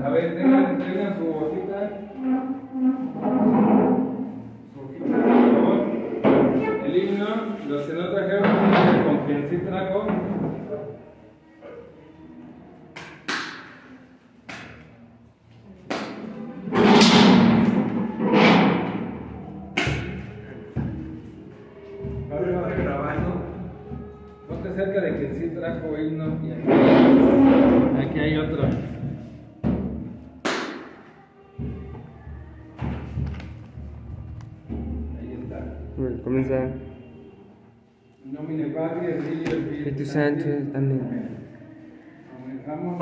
A ver, tengan su hojita. Su hojita, por favor. El himno, los que no trajeron, con quien sí trajo. Ponte cerca de quien sí trajo himno y aquí hay otro. Ahí está. Bueno, comienza. Nomine Patris, Filii et Spiritus Sanctus. Amén. Comenzamos.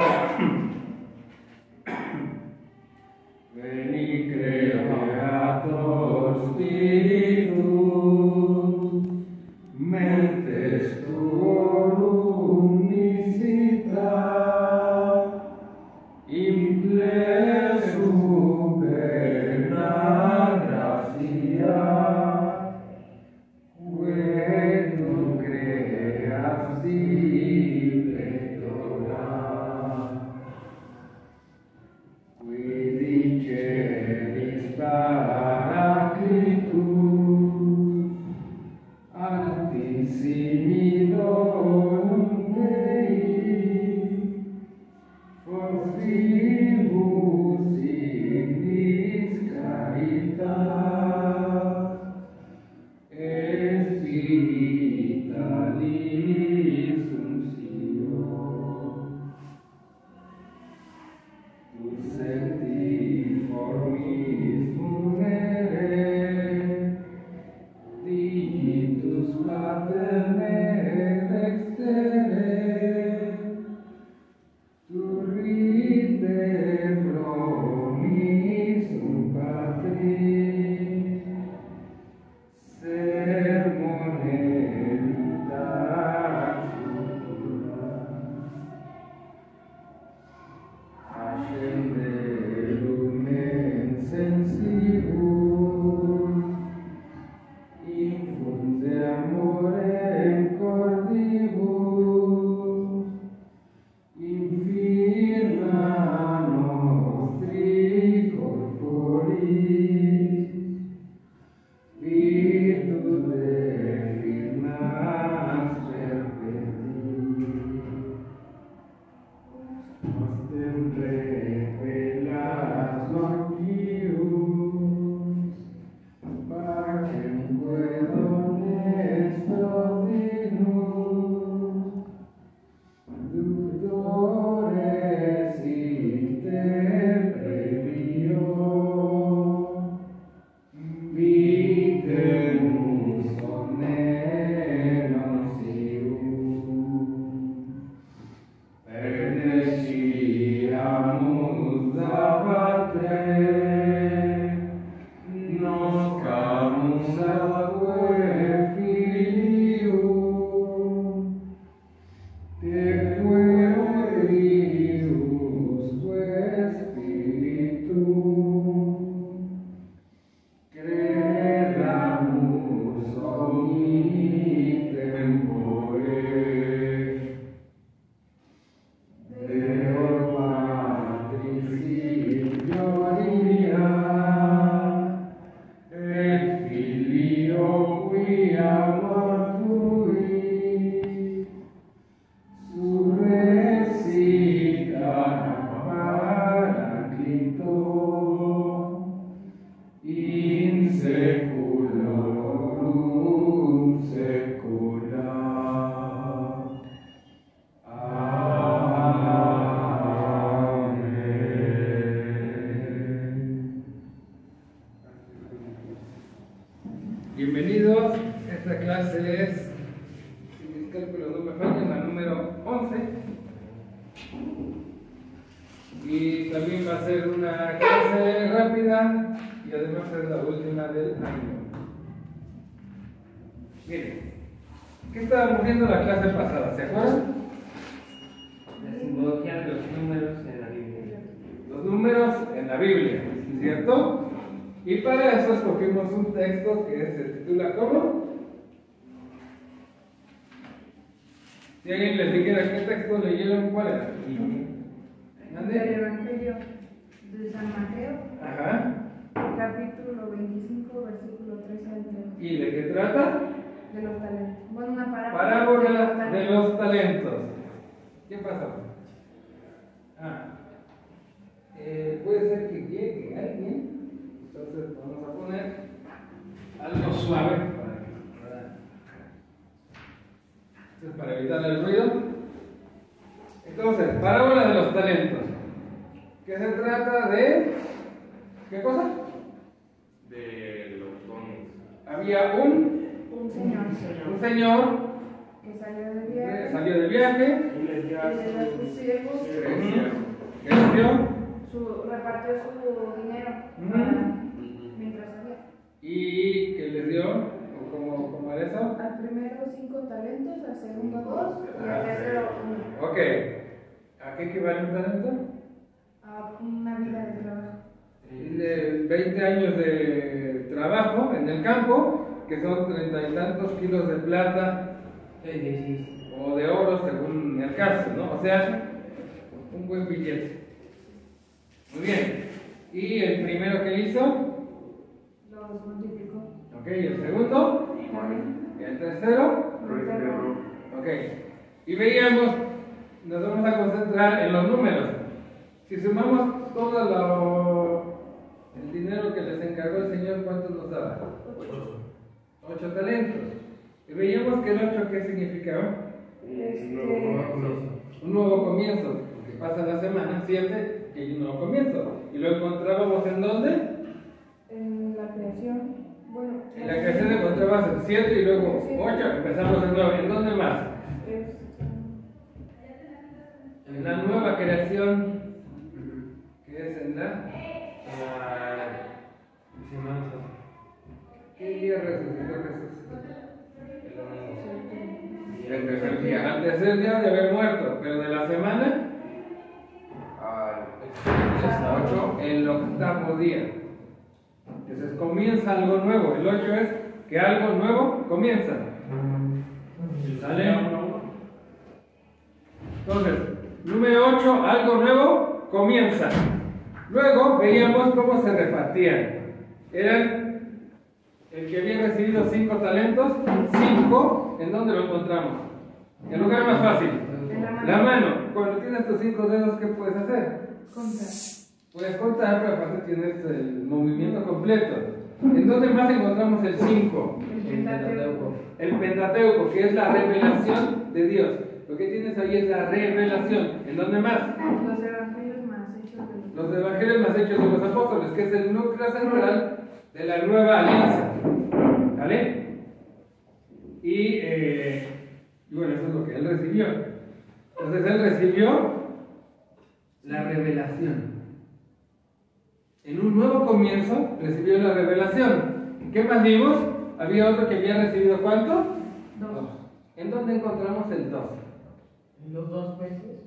Veni Creator Spiritus, mentes tuorum visita, imple superna gratia, que tu creas plectora, qui diceris Paraclitus, Altissimi donum Dei, fortibus ignis caritas, et spiritualis unctio. Tu sanctiformis munere, digitus paterne dextere, turrite promissum Patris, sermone vitae futura. Ascende lumen sensibus, infunde amorem cordibus, infirma nostri corporis, virtude firmas perpetuis. Nostem revelas nocius, pacem dones totinus, ductores ite previo, vitemus omne nocium. Perneciamus a Patre, noscamus atque Filium, teque Deusque Spiritum, credamus omnitempore. Deo Patris in gloria, et Filio qui amor tui, surrexita Paraclito, in saeculorum saecula. Bienvenidos, esta clase es, si mis cálculos no me fallan, la número 11 y también va a ser una clase rápida y además es la última del año. Miren, ¿qué estábamos viendo la clase pasada? ¿Se acuerdan? La simbología de los números en la Biblia. Los números en la Biblia, ¿cierto? Y para eso escogimos un texto que se titula ¿cómo? Si alguien les dijera qué texto leyeron, ¿cuál era? El Evangelio. 25, versículo 13 al 13. ¿Y de qué trata? De los talentos. Bueno, una Parábola de los talentos. ¿Qué pasó? Puede ser que llegue alguien, entonces vamos a poner algo suave para evitar el ruido. Entonces, parábola de los talentos. ¿Qué se trata de? ¿Qué cosa? De los dones. Había un señor que salió de viaje, Y les dio a y le dio a sus siervos, herencia. que dio, repartió su dinero mientras había. y que les dio, ¿cómo era eso? Al primero 5 talentos, al segundo 2 y al tercero 1. Ok. ¿A qué equivale un talento? A una vida de trabajo. De 20 años de trabajo en el campo, que son 30 y tantos kilos de plata o de oro según el caso, ¿no? O sea, un buen billete. Muy bien. ¿Y el primero que hizo? Los multiplicó. Ok. ¿Y el segundo? También. ¿Y el tercero? Ok. Y veíamos, nos vamos a concentrar en los números. Si sumamos todo el dinero que les encargó el Señor, ¿cuántos nos daba? 8 talentos. Y veíamos que el 8, ¿qué significaba? Un nuevo comienzo. Porque pasa la semana 7 y hay un nuevo comienzo. ¿Y lo encontrábamos en dónde? En la creación. Bueno, En la creación encontrabas el 7 y luego 8. Empezamos de nuevo. ¿En dónde más? En la nueva creación, que es en la... ¿Qué día resucitó Jesús? El tercer día. Al tercer día de haber muerto, pero de la semana, Hasta 8. el octavo día. Entonces comienza algo nuevo. El 8 es que algo nuevo comienza. ¿Sale? Entonces, número 8, algo nuevo comienza. Luego veíamos cómo se repartían. Eran el que había recibido 5 talentos, 5, ¿en dónde lo encontramos? El lugar más fácil. La mano. Cuando tienes tus 5 dedos, ¿qué puedes hacer? Contar. Puedes contar, pero aparte tienes el movimiento completo. ¿En dónde más encontramos el 5? El Pentateuco, que es la revelación de Dios. Lo que tienes ahí es la revelación. ¿En dónde más? Los evangelios más hechos de Los evangelios más hechos de los apóstoles, que es el núcleo central de la nueva alianza. ¿Vale? Y bueno, eso es lo que él recibió. Entonces él recibió la revelación. En un nuevo comienzo recibió la revelación. ¿Qué más vimos? Había otro que había recibido ¿cuánto? 2. ¿En dónde encontramos el 2? Los 2 peces.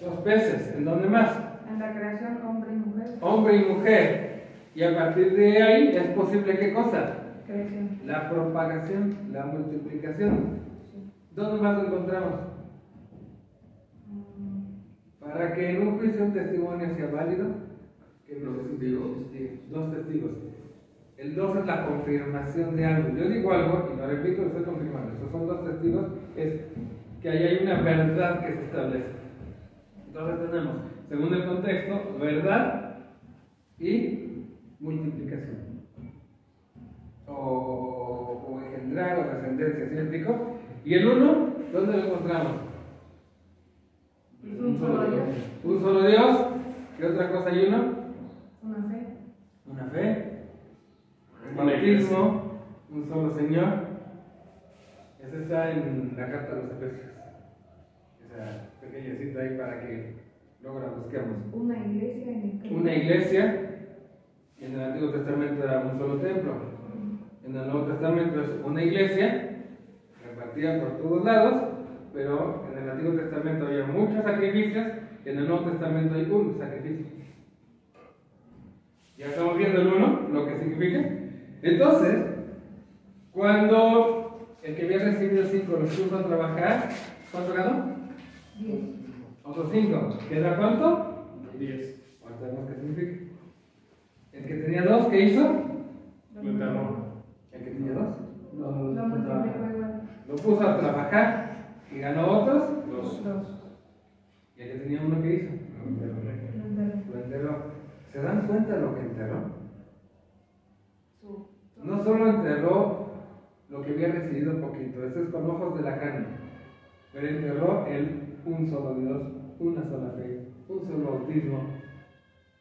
2 peces. ¿En dónde más? En la creación, hombre y mujer. Hombre y mujer. Y a partir de ahí es posible ¿qué cosa? Creación. La propagación, la multiplicación. ¿Dónde más lo encontramos? Para que en un juicio un testimonio sea válido, que Los testigos. 2 testigos. El 2 es la confirmación de algo. Yo digo algo y lo repito, lo estoy confirmando. Estos son 2 testigos, es que ahí hay una verdad que se establece. Entonces tenemos, según el contexto, verdad y multiplicación. O engendrar o descendencia, ¿sí me explico? ¿Y el 1? ¿Dónde lo encontramos? Un solo Dios. Un solo Dios. ¿Qué otra cosa hay uno? Una fe. Una fe. Un bautismo. Un solo Señor. Eso está en la carta a los Efesios. Esa pequeña cita ahí para que luego la busquemos. Una iglesia en el Una iglesia. En el Antiguo Testamento era un solo templo. En el Nuevo Testamento es una iglesia repartida por todos lados, pero en el Antiguo Testamento había muchos sacrificios, en el Nuevo Testamento hay un sacrificio. Ya estamos viendo el 1, lo que significa. Entonces, cuando el que había recibido 5 los puso a trabajar, ¿cuánto ganó? 10. Otros 5. ¿Queda cuánto? 10. Ahora sabemos qué significa. El que tenía 2, ¿qué hizo? Lo enterró. ¿El que tenía 2? Lo multiplicó igual. Lo puso a trabajar y ganó otros. 2. Y el que tenía 1, ¿qué hizo? Lo enterró. ¿Se dan cuenta de lo que enterró? No solo enterró lo que había recibido poquito, eso es con ojos de la carne, pero enterró un solo Dios, una sola fe, un solo bautismo,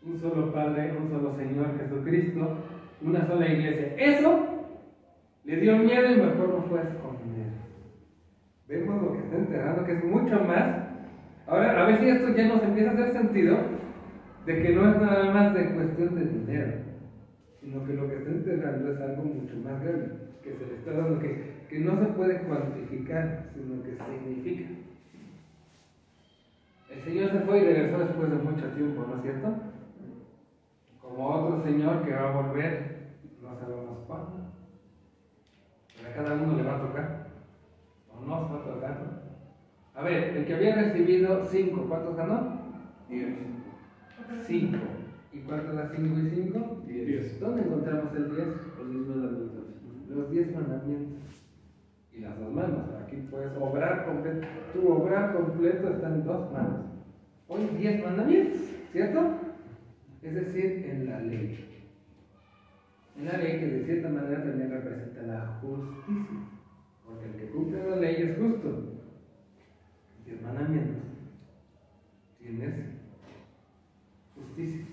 un solo Padre, un solo Señor Jesucristo, una sola iglesia. Eso le dio miedo y mejor lo fue a esconder. Vemos lo que está enterrando, que es mucho más. Ahora, a ver si esto ya nos empieza a hacer sentido, de que no es nada más de cuestión de dinero, sino que lo que está enterrando es algo mucho más grande, que se le está dando, que no se puede cuantificar, sino que significa. El Señor se fue y regresó después de mucho tiempo, ¿no es cierto? Como otro Señor que va a volver, no sabemos cuándo. Pero a cada uno le va a tocar, o nos va a tocar, ¿no? A ver, el que había recibido 5, ¿cuántos ganó? 10. 5. ¿Y cuánto da 5 y 5? 10. ¿Dónde encontramos el 10? Los 10 mandamientos. Los 10 mandamientos. Y las 2 manos. Aquí puedes obrar completo. Tu obrar completo está en 2 manos. Hoy 10 mandamientos, ¿cierto? Es decir, en la ley. En la ley que de cierta manera también representa la justicia. Porque el que cumple la ley es justo. 10 mandamientos. Tienes justicia.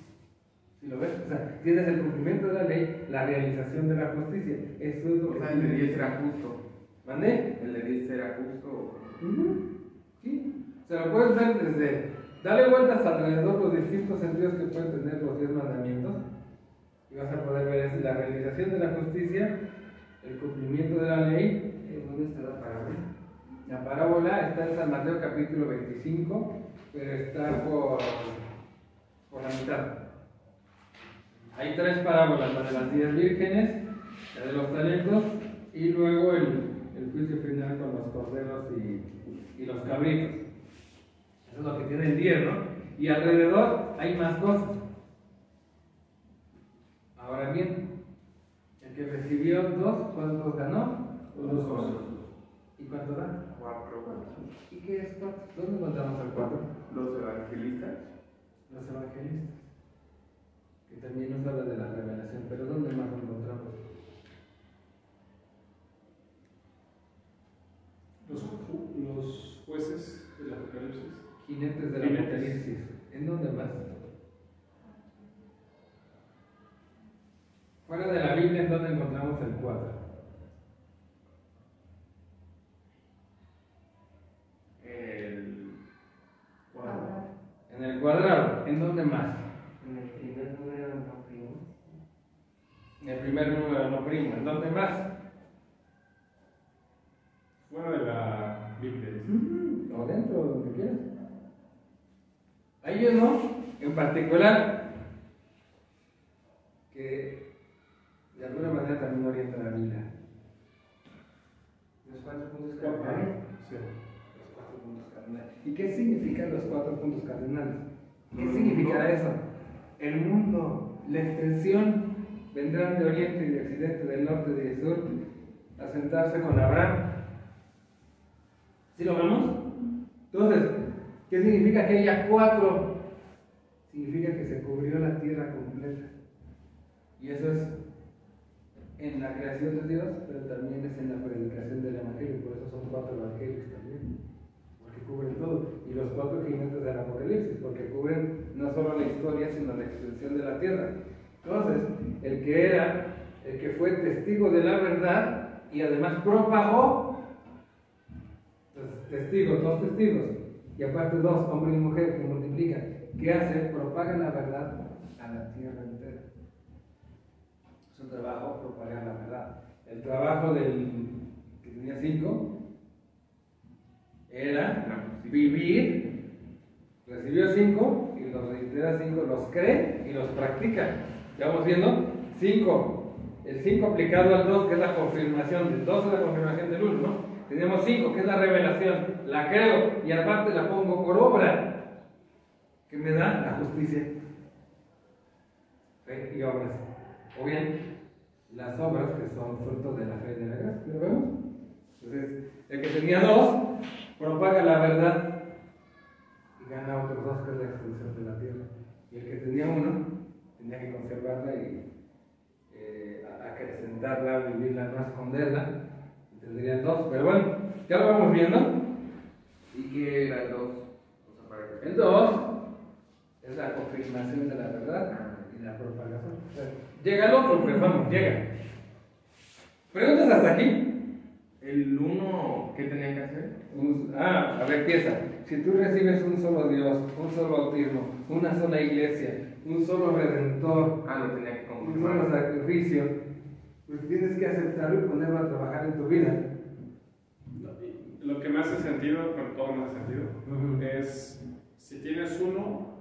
¿Sí lo ves? O sea, tienes el cumplimiento de la ley, la realización de la justicia. Eso es lo O que sea, el de 10 era justo. ¿Mandé? El de 10 era justo. Sí. Se lo puedes ver desde. Dale vueltas alrededor los distintos sentidos que pueden tener los 10 mandamientos. Y vas a poder ver es la realización de la justicia, el cumplimiento de la ley. ¿Dónde está la parábola? La parábola está en San Mateo capítulo 25, pero está por la mitad. Hay 3 parábolas, la de las 10 vírgenes, la de los talentos y luego el juicio final con los corderos y los cabritos. Eso es lo que tiene el 10, ¿no? Y alrededor hay más cosas. Ahora bien, el que recibió 2, ¿cuántos ganó? 2. ¿Y cuánto da? 4. ¿Y qué es 4? ¿Dónde encontramos el 4? Los evangelistas. Los evangelistas, que también nos habla de la revelación, pero ¿dónde más lo encontramos? Los jueces del Apocalipsis. Jinetes del Jinetes. Apocalipsis. ¿En dónde más? Fuera de la Biblia, ¿en dónde encontramos el 4? En el cuadrado. ¿En dónde más? En el primer número no primo. En el primer número no primo. ¿En dónde más? Fuera de la Biblia. Dice. O dentro, donde quieras. Hay uno en particular que de alguna manera también orienta la Biblia. Los 4 puntos cardinales. Sí. Los 4 puntos cardinales. ¿Y qué significan los 4 puntos cardinales? ¿Qué significará eso? El mundo, la extensión, vendrán de oriente y de occidente, del norte y del sur, a sentarse con Abraham. ¿Sí lo vemos? Entonces, ¿qué significa que haya 4? Significa que se cubrió la tierra completa. Y eso es en la creación de Dios, pero también es en la predicación del Evangelio. Por eso son 4 evangelios también, porque cubren todo. Y los 4 jinetes del Apocalipsis, porque cubren no solo la historia, sino la extensión de la tierra. Entonces, el que fue testigo de la verdad y además propagó, los testigos, 2 testigos, y aparte 2, hombre y mujer, que multiplican, ¿qué hace? Propagan la verdad a la tierra entera. Su trabajo, propagar la verdad. El trabajo del que tenía 5 era vivir, recibió 5 y los reitera 5, los cree y los practica. Ya vamos viendo 5, el 5 aplicado al 2, que es la confirmación, del 2 es la confirmación del 1, ¿no? Tenemos 5, que es la revelación, la creo y aparte la pongo por obra, que me da la justicia, fe y obras. O bien, las obras que son fruto de la fe y de la gracia. ¿Lo vemos? Entonces, el que tenía dos, propaga la verdad y gana otros dos, que es la extensión de la tierra. Y el que tenía uno, tenía que conservarla y acrecentarla, vivirla, no esconderla. Y tendrían dos, pero bueno, ya lo vamos viendo. ¿Y qué era el 2? O sea, para que... El 2 es la confirmación de la verdad y la propagación. O sea, llega el otro, pero vamos, llega. ¿Preguntas hasta aquí? ¿El 1 qué tenía que hacer? A ver, piensa. Si tú recibes un solo Dios, un solo bautismo, una sola iglesia, un solo redentor, Lo tenía que un confirmar. solo sacrificio, pues tienes que aceptarlo y ponerlo a trabajar en tu vida. Lo que me hace sentido, bueno, todo me hace sentido, Ujú. es si tienes uno,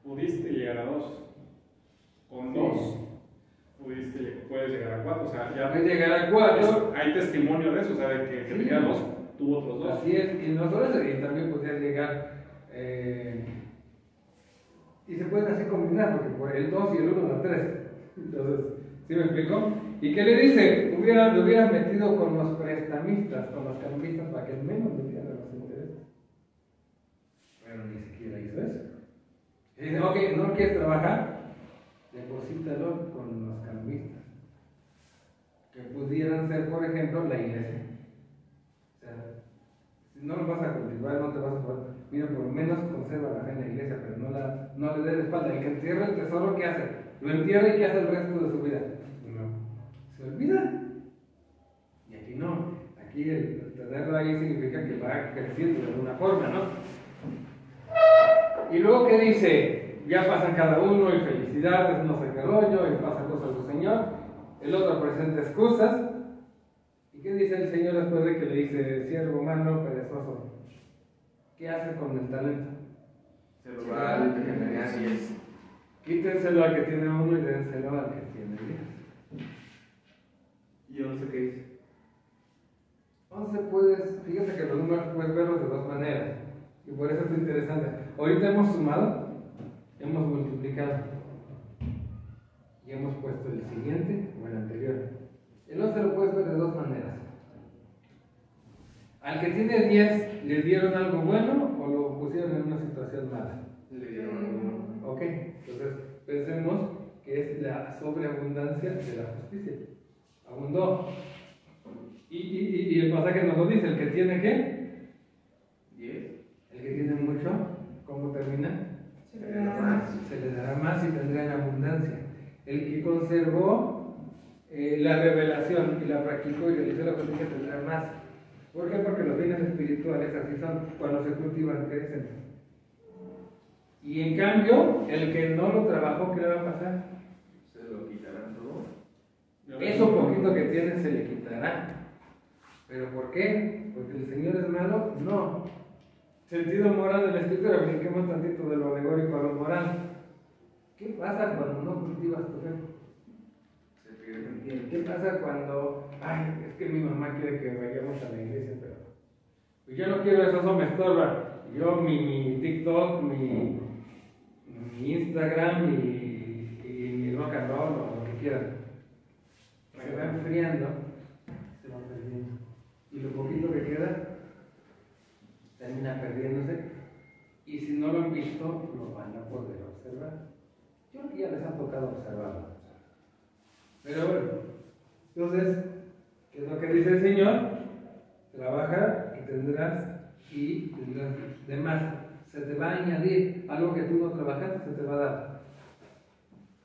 pudiste llegar a dos. Con Sí. dos, puedes llegar a cuatro. O sea, ya Puedes llegar a 4. hay testimonio de eso, o sea, de que Sí. tenía dos, tuvo otros dos. Así es, y nosotros también podrías llegar, y se pueden así combinar, porque por el 2 y el 1 da 3. Entonces, ¿sí me explico? ¿Y qué le dice? Lo hubieras metido con los prestamistas, con los cambistas, para que menos metieran los intereses. Pero ni siquiera hizo eso. Y dice, ok, no quieres trabajar, deposítalo con los cambistas, que pudieran ser, por ejemplo, la iglesia. O sea, si no lo vas a cultivar, no te vas a poder. Mira, por lo menos conserva la fe en la iglesia, pero no le dé la espalda. El que entierra el tesoro, ¿qué hace? Lo entierra y ¿qué hace el resto de su vida? No. Se olvida. Y aquí no. Aquí el tenerlo ahí significa que va creciendo de alguna forma, ¿no? Y luego, ¿qué dice? Ya pasan cada uno y felicidades, no sé qué rollo, y pasa cosas del Señor. El otro presenta excusas. ¿Y qué dice el Señor después de que le dice, siervo malo, perezoso? ¿Qué hace con el talento? Se lo va al que tenía 10. Quítenselo al que tiene uno y dénselo al que tiene 10. ¿Y 11 qué dice? 11 puedes, fíjate que los números puedes verlos de dos maneras. Y por eso es interesante. Ahorita hemos sumado, hemos multiplicado. Y hemos puesto el siguiente o el anterior. El 11 lo puedes ver de dos maneras. Al que tiene 10, ¿le dieron algo bueno o lo pusieron en una situación mala? Le dieron algo. Ok, entonces pensemos que es la sobreabundancia de la justicia. Abundó. Y el pasaje nos lo dice, el que tiene ¿qué? 10. El que tiene mucho, ¿cómo termina? Se le dará más. Se le dará más y tendrá en abundancia. El que conservó la revelación y la practicó y realizó la justicia tendrá más. ¿Por qué? Porque los bienes espirituales así son, cuando se cultivan crecen. Y en cambio, el que no lo trabajó, ¿qué le va a pasar? Se lo quitarán todo. Eso poquito que tiene se le quitará. ¿Pero por qué? ¿Porque el Señor es malo? No. Sentido moral de la Escritura, brinquemos tantito de lo alegórico a lo moral. ¿Qué pasa cuando no cultivas tu fe? Se pierde el tiempo. ¿Qué pasa cuando, ay, es que mi mamá quiere que vayamos a la iglesia, pero pues yo no quiero eso me estorba? Yo, mi TikTok, mi Instagram y mi rock and roll o lo que quieran, se va enfriando, se va perdiendo. Y lo poquito que queda termina perdiéndose. Y si no lo han visto, lo van a poder observar. Yo creo que ya les ha tocado observarlo. Pero bueno, entonces, ¿qué es lo que dice el Señor? Trabaja y tendrás de más. Se te va a añadir algo que tú no trabajaste, se te va a dar.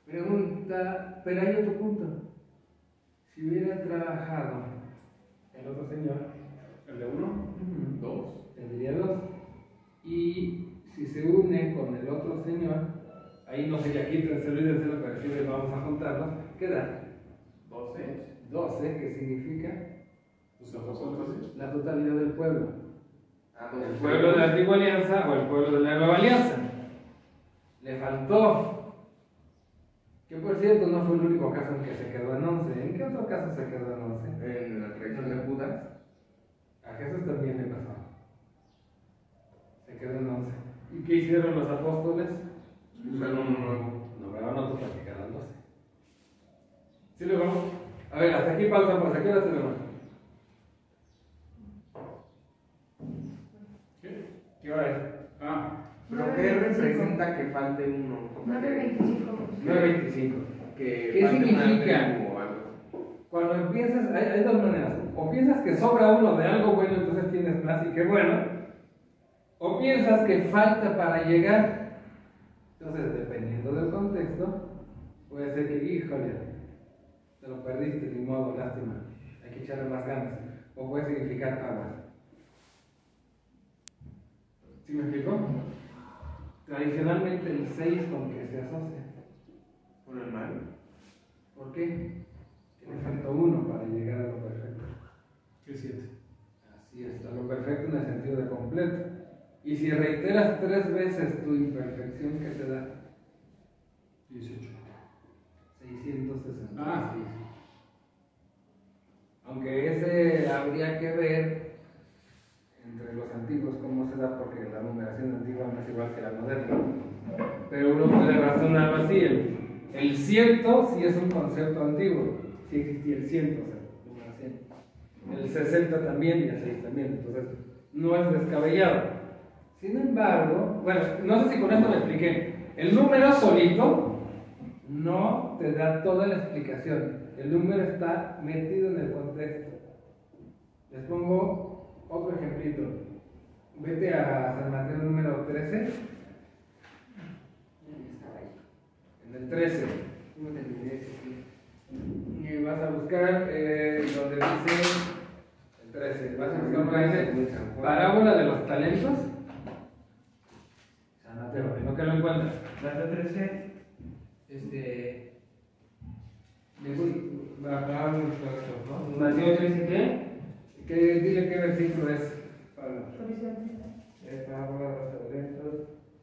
Pregunta, pero hay otro punto. Si hubiera trabajado el otro señor, ¿El de uno? 2. tendría 2. Y si se une con el otro señor, ahí no sé, ya quítense, olvídenselo, pero si les vamos a juntarlos, ¿qué da? 12. 12, que significa Pues nosotros. la totalidad del pueblo. El 12. pueblo de la antigua alianza o el pueblo de la nueva alianza. Le faltó. Que por cierto no fue el único caso en que se quedó en 11. ¿En qué otro caso se quedó en 11? En la traición de Judas. A Jesús también le pasó. Se quedó en 11. ¿Y qué hicieron los apóstoles? Usaron uno nuevo. Nombraron otros para que quedaran 12. ¿Sí lo vamos? A ver, hasta aquí pausamos, aquí la tenemos. ¿Qué hora es? Pero ¿qué representa que falte uno? 9:25. 9:25. Que ¿Qué falte un significa? álgebra o algo. Cuando piensas, hay dos maneras. O piensas que sobra uno de algo bueno, entonces tienes más y qué bueno. O piensas que falta para llegar. Entonces, dependiendo del contexto, puede ser que, híjole, te lo perdiste, ni modo, lástima. Hay que echarle más ganas. O puede significar aguas. ¿Sí me explico? Tradicionalmente el 6 con que se asocia. ¿Con el mal? ¿Por qué? Que le falta uno para llegar a lo perfecto. ¿Qué 7? Así es, a lo perfecto en el sentido de completo. Y si reiteras 3 veces tu imperfección, ¿qué te da? 18. 666. Ah. Aunque ese habría que ver entre los antiguos cómo se da, porque la numeración antigua no es igual que la moderna. Pero uno puede razonarlo así. El ciento sí es un concepto antiguo. Sí existía el ciento, o sea, número 100. El 60 también y el 6 también. Entonces, no es descabellado. Sin embargo, bueno, no sé si con esto me expliqué. El número solito no te da toda la explicación. El número está metido en el contexto. Les pongo otro ejemplito. Vete a San Mateo número 13. En el 13. Y vas a buscar donde dice el 13. Vas a buscar donde dice parábola de los talentos. San Mateo, ¿en lo que lo encuentras? Mateo 13, Mateo 13, ¿qué? Dile qué versículo es, Pablo. Parábola de los talentos,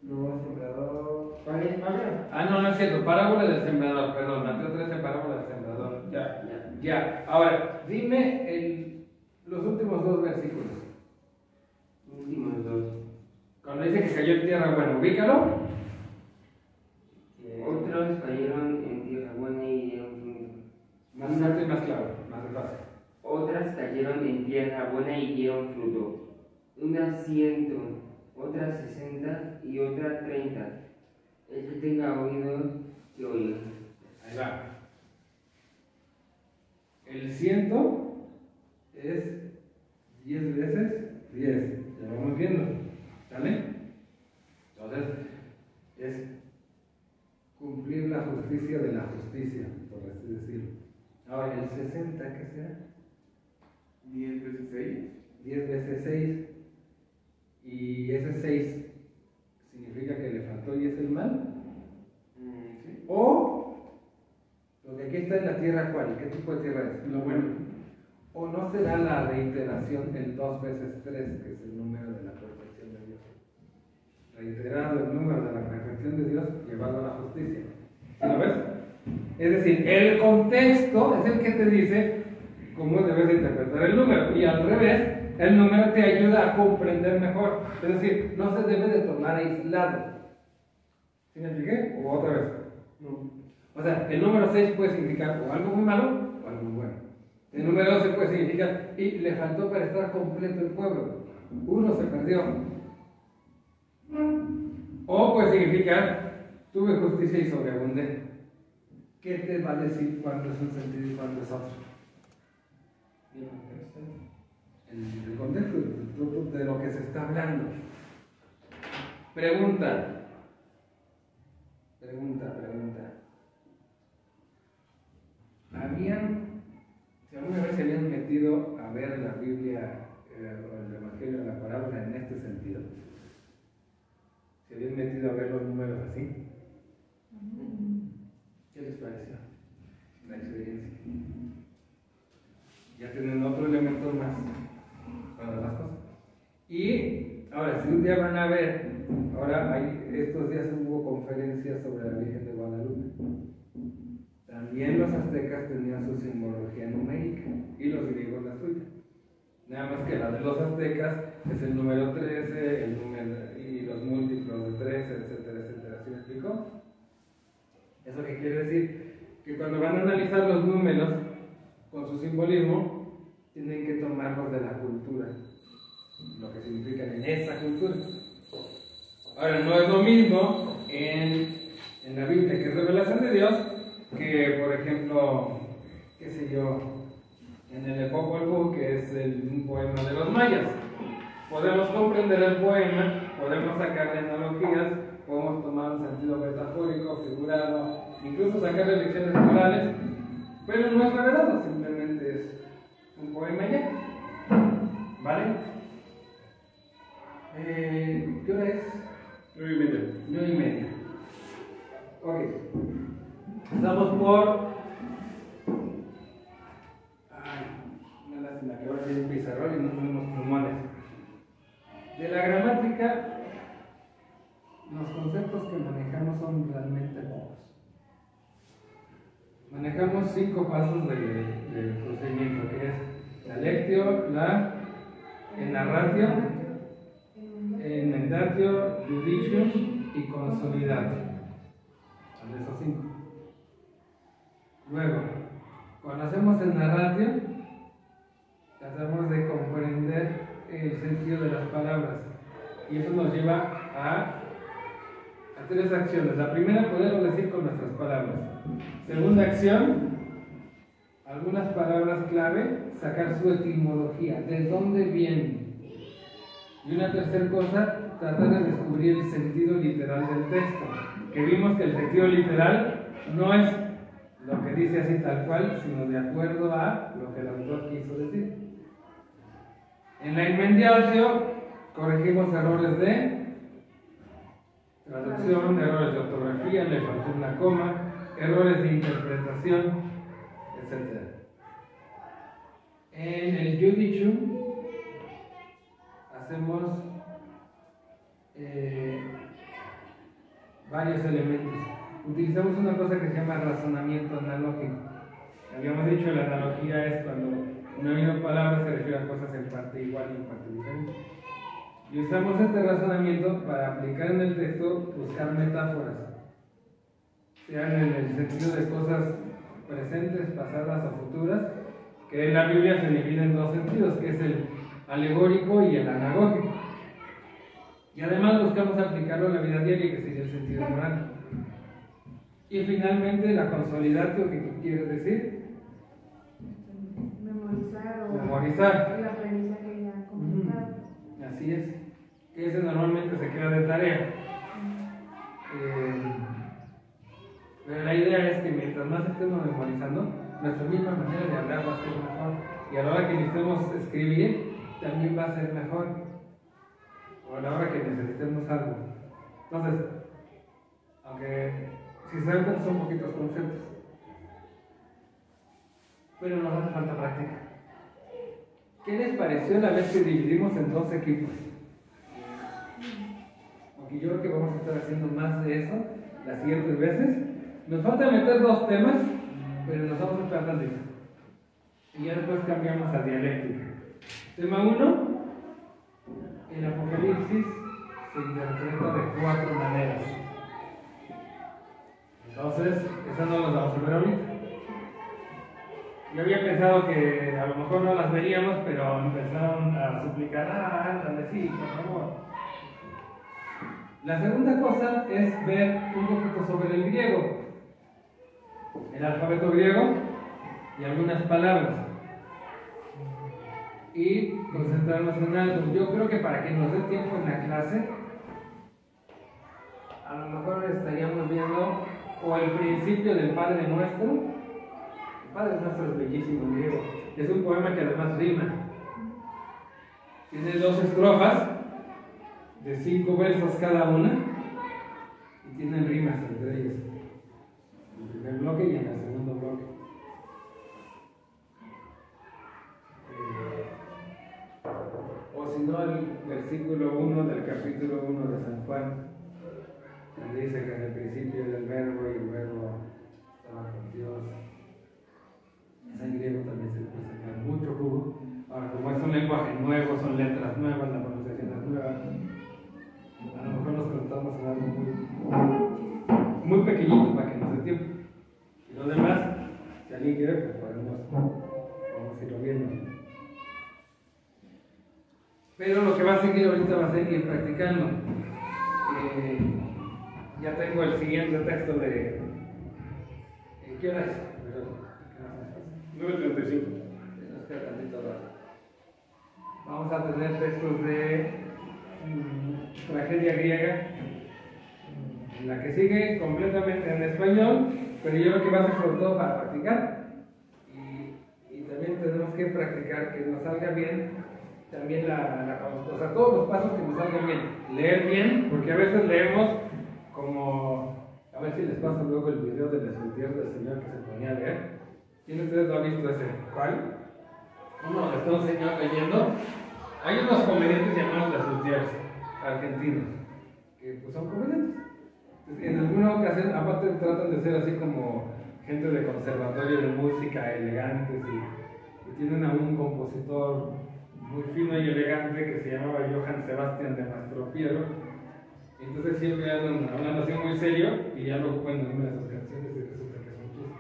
nuevo sembrador. ¿Cuál es, Pablo? Ah, no, no es cierto. Parábola del sembrador, perdón. Mateo 13, parábola del sembrador. Ya. Ahora, dime los últimos 2 versículos. Últimos 2. Cuando dice que cayó en tierra buena, ubícalo. Otros cayeron en tierra buena y dieron fruto. Más fuerte y más claro, más fácil. Otras cayeron en tierra buena y dieron fruto. Unas 100, otras 60 y otras 30. El que tenga oído, que oiga. Ahí va. El 100 es 10 veces 10. Ya vamos viendo. ¿Sale? Entonces, es cumplir la justicia de la justicia, por así decirlo. Ahora, el 60, ¿qué será? 10 veces 6. 10 veces 6. Y ese 6 significa que le faltó y es el mal. Sí. O, lo que aquí está en la tierra, ¿cuál? ¿Qué tipo de tierra es? Lo bueno. O no será la reiteración el 2 veces 3, que es el número de la perfección de Dios. Reiterado el número de la perfección de Dios llevado a la justicia. ¿Sí lo ves? Es decir, el contexto es el que te dice cómo debes interpretar el número. Y al revés, el número te ayuda a comprender mejor. Es decir, no se debe de tomar aislado. ¿Sí me expliqué? ¿O otra vez? No. O sea, el número 6 puede significar o algo muy malo o algo muy bueno. El número 12 puede significar, y le faltó para estar completo el pueblo. Uno se perdió. O puede significar, tuve justicia y sobreabundé. ¿Qué te va a decir cuándo es un sentido y cuándo es otro? El contexto de lo que se está hablando. Pregunta. Si alguna vez se habían metido a ver la Biblia o el Evangelio de la parábola en este sentido, se habían metido a ver los números así, ¿qué les pareció la experiencia? Ya tienen otro elemento más para las cosas. Y ahora, si un día van a ver, estos días hubo conferencias sobre la Virgen de Guadalupe. También los aztecas tenían su simbología numérica y los griegos la suya. Nada más que la de los aztecas es el número 13, el número y los múltiplos de 13, etcétera, etcétera. ¿Sí me explico? ¿Eso qué quiere decir? Que cuando van a analizar los números, Ahora, no es lo mismo en la Biblia, que es revelación de Dios, que por ejemplo, qué sé yo, en el Popol Vuh, que es un poema de los mayas. Podemos comprender el poema, podemos sacarle analogías, podemos tomar un sentido metafórico, figurado, incluso sacarle lecciones morales, pero no es revelado, simplemente es un poema ya. ¿Vale? ¿Qué hora es? 9:30. 9:30. Ok. Estamos por. Ay, una lástima que ahora tiene un pizarrón y no tenemos plumones. De la gramática, los conceptos que manejamos son realmente pocos. Manejamos 5 pasos del procedimiento, que es la lectio, la narratio, enmendatio, judicium y consolidatio. Son esos 5. Luego, cuando hacemos el narratio, tratamos de comprender el sentido de las palabras. Y eso nos lleva a 3 acciones. La primera, poderlo decir con nuestras palabras. Segunda acción, algunas palabras clave, sacar su etimología, de dónde vienen. Y una tercera cosa, tratar de descubrir el sentido literal del texto. Que vimos que el sentido literal no es lo que dice así tal cual, sino de acuerdo a lo que el autor quiso decir. En la enmendatio corregimos errores de traducción, errores de ortografía, le faltó una coma, errores de interpretación, etc. En el judicium hacemos varios elementos. Utilizamos una cosa que se llama razonamiento analógico. Habíamos dicho que la analogía es cuando una misma palabra se refiere a cosas en parte igual y en parte diferente. Y usamos este razonamiento para aplicar en el texto, buscar metáforas, sean en el sentido de cosas presentes, pasadas o futuras, que en la Biblia se divide en 2 sentidos, que es el alegórico y el anagógico. Y además buscamos aplicarlo en la vida diaria, que sería el sentido moral. Y finalmente la consolidatio, que quiere decir memorizar. El aprendizaje ya comunicado. Así es. Que ese normalmente se queda de tarea. Pero la idea es que mientras más estemos memorizando, nuestra misma manera de hablar va a ser mejor. Y a la hora que necesitemos escribir, también va a ser mejor. O a la hora que necesitemos algo. Entonces, aunque si se dan cuenta son poquitos conceptos, pero nos hace falta práctica. ¿Qué les pareció la vez que dividimos en 2 equipos? Aunque yo creo que vamos a estar haciendo más de eso las siguientes veces. Nos falta meter 2 temas, pero nos vamos a estar tantito. Y ya después cambiamos a dialéctica. Tema 1. El Apocalipsis se interpreta de 4 maneras. Entonces, esa no las vamos a ver ahorita. Yo había pensado que a lo mejor no las veríamos, pero empezaron a suplicar, ándale, sí, por favor. La segunda cosa es ver un poquito sobre el griego, el alfabeto griego y algunas palabras. Y concentrarnos en algo. Yo creo que para que nos dé tiempo en la clase, a lo mejor estaríamos viendo o el principio del Padre Nuestro. El Padre Nuestro es bellísimo en griego. Es un poema que además rima. Tiene 2 estrofas de 5 versos cada una y tienen rimas entre ellas. En el primer bloque y en el segundo bloque. O si no, el versículo 1 del capítulo 1 de San Juan, donde dice que en el principio era el verbo y el verbo estaba con Dios. En griego también se puede sacar mucho jugo. Ahora, como es un lenguaje nuevo, son letras nuevas, la pronunciación es nueva, a lo mejor nos contamos en algo muy pequeñito para que nos dé tiempo. Y lo demás, si alguien quiere, pues podemos irlo viendo. Pero lo que va a seguir ahorita va a ser ir practicando. Ya tengo el siguiente texto de... ¿Qué hora es? 9:35. Nos queda tantito rato. Vamos a tener textos de tragedia griega, en la que sigue completamente en español, pero yo creo que va a ser sobre todo para practicar. Y también tenemos que practicar que nos salga bien, también o sea, todos los pasos que nos salgan bien. Leer bien, porque a veces leemos como, a ver si les paso luego el video de la Luthiers del señor que se ponía a leer. ¿Quién de ustedes lo ha visto ese? ¿Cuál? Uno está un señor leyendo. Hay unos comediantes llamados las Luthiers, argentinos, que pues son comediantes. Entonces, en alguna ocasión, aparte tratan de ser así como gente de conservatorio de música, elegantes, y tienen a un compositor muy fino y elegante que se llamaba Johann Sebastian de Mastropiero. Entonces siempre andan hablando así muy serio y ya lo ocupan en una de sus canciones y resulta que es un chiste.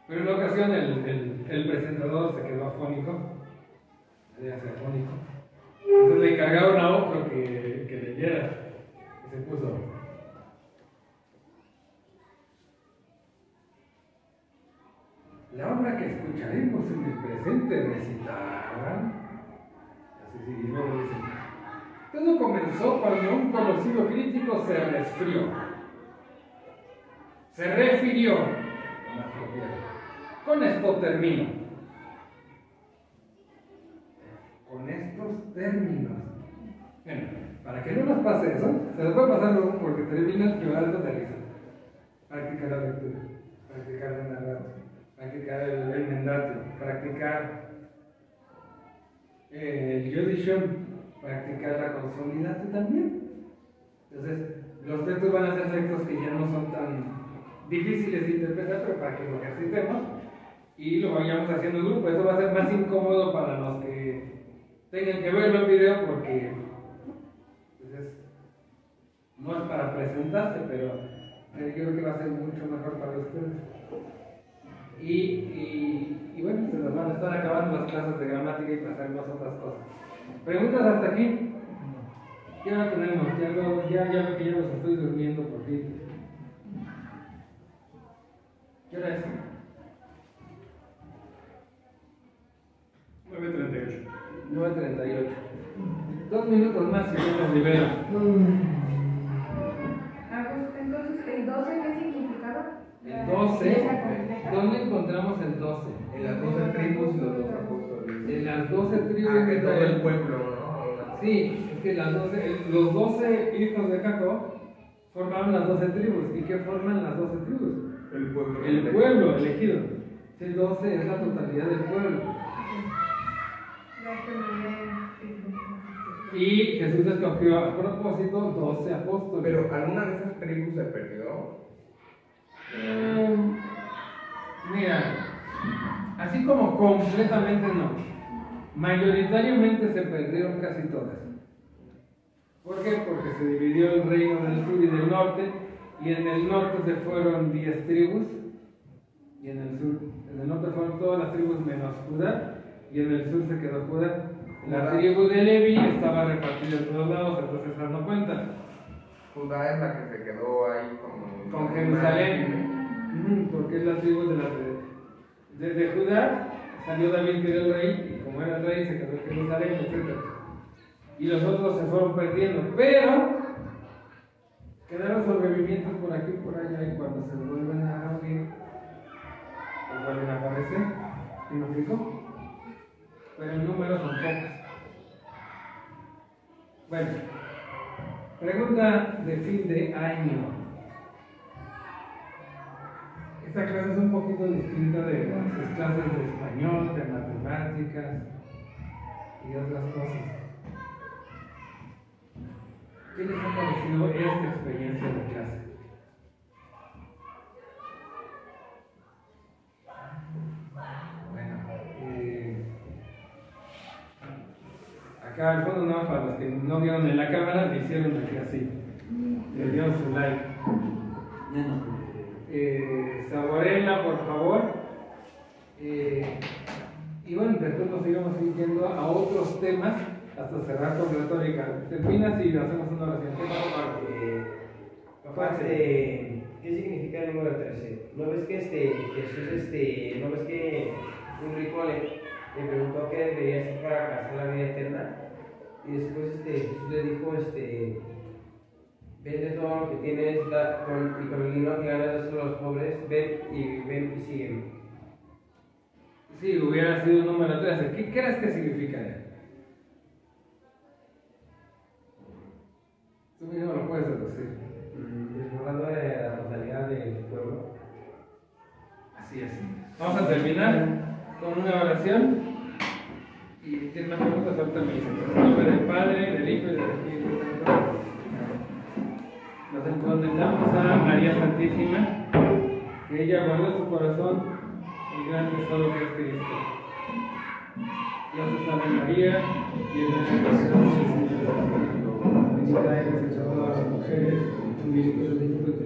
Pero en una ocasión el presentador se quedó afónico, entonces le encargaron a otro que leyera y se puso: la obra que escucharemos en el presente recital, así y luego dicen: todo comenzó cuando un conocido crítico se refirió, con esto termino. Con estos términos. Bueno, para que no nos pase eso, se nos puede pasar luego porque terminas llorando de risa. Practicar la lectura, practicar el narrato, practicar el mendatio, practicar el judicium, practicar la consolidate también. Entonces, los textos van a ser textos que ya no son tan difíciles de interpretar, pero para que lo ejercitemos y lo vayamos haciendo en grupo. Eso va a ser más incómodo para los que tengan que verlo en video porque pues no es para presentarse, pero yo creo que va a ser mucho mejor para ustedes. Y bueno, se nos van a estar acabando las clases de gramática y pasaremos otras cosas. ¿Preguntas hasta aquí? ¿Qué hora tenemos? Ya veo que ya los estoy durmiendo por fin. ¿Qué hora es? 9:38. 9:38. 2 minutos más y yo los libero. Entonces, ¿el 12 qué significaba? El 12, ¿dónde encontramos el 12? En las 12 tribus y los 2 apóstoles. En las 12 tribus Que de todo el Israel. pueblo, ¿no? Sí, es que los 12 hijos de Jacob formaron las 12 tribus. ¿Y qué forman las 12 tribus? El pueblo. El pueblo elegido. El 12 es la totalidad del pueblo. Y Jesús escogió a propósito 12 apóstoles. Pero ¿alguna de esas tribus se perdió? Mira, así como completamente no. Mayoritariamente se perdieron casi todas. ¿Por qué? Porque se dividió el reino del sur y del norte, y en el norte se fueron 10 tribus, y en el norte fueron todas las tribus menos Judá, y en el sur se quedó Judá. La tribu de Levi estaba repartida en todos lados, entonces esa no cuenta. Judá es la que se quedó ahí Con Jerusalén, porque es la tribu de Judá. Salió David, que era el rey, y como era el rey se quedó en Jerusalén, etc. Y los otros se fueron perdiendo, pero quedaron sobrevivientes por aquí y por allá, y cuando se vuelven a reunir, pues vuelven a aparecer. ¿Sí me explico? Pero en número son pocos. Bueno, pregunta de fin de año. Esta clase es un poquito distinta de las clases de español, de matemáticas y otras cosas. ¿Qué les ha parecido esta experiencia de clase? Bueno, acá al fondo, no, para los que no vieron en la cámara, le hicieron aquí así. Le dieron su like. Saboreenla, por favor. Y bueno, después nos sigamos yendo a otros temas hasta cerrar con retórica. Terminas y hacemos una oración. ¿Qué pasa? Papá, ¿qué significa el número 13? ¿No ves que Jesús, no ves que un rico le preguntó qué debería hacer para alcanzar la vida eterna? Y después Jesús le dijo, vende todo lo que tienes y con el dinero que ganas dáselo a los pobres, ven y sígueme. Sí, hubiera sido un número 13. ¿Qué crees que significaría? Tú mismo lo puedes deducir. Hablando de la totalidad del pueblo. Así es. Vamos a terminar con una oración. Y tiene más preguntas, ahorita me dicen. En el nombre del Padre, del Hijo y del Espíritu Santo. Nos encomendamos a María Santísima, que ella guardó en su corazón el gran tesoro que es Cristo. Dios te salve María, llena de gracia, el Señor es contigo. Bendita eres entre todas las mujeres, y bendito es el fruto de tu